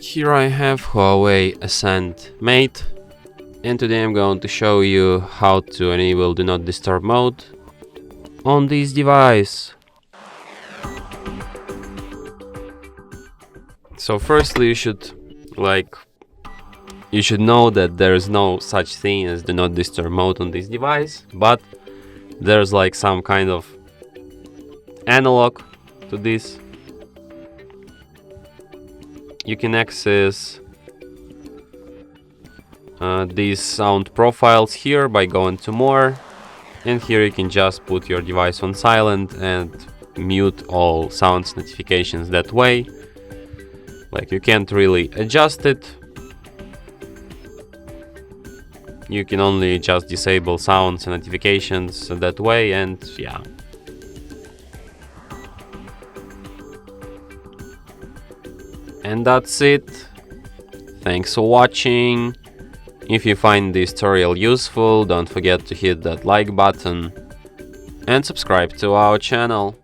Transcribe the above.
Here I have HUAWEI Ascend Mate, and today I'm going to show you how to enable Do Not Disturb mode on this device. So firstly, you should know that there is no such thing as Do Not Disturb mode on this device, but there's some kind of analog to this. You can access these sound profiles here by going to more, and here you can just put your device on silent and mute all sounds notifications that way. You can't really adjust it. You can only just disable sounds and notifications that way, and yeah. And that's it. Thanks for watching. If you find this tutorial useful, don't forget to hit that like button and subscribe to our channel.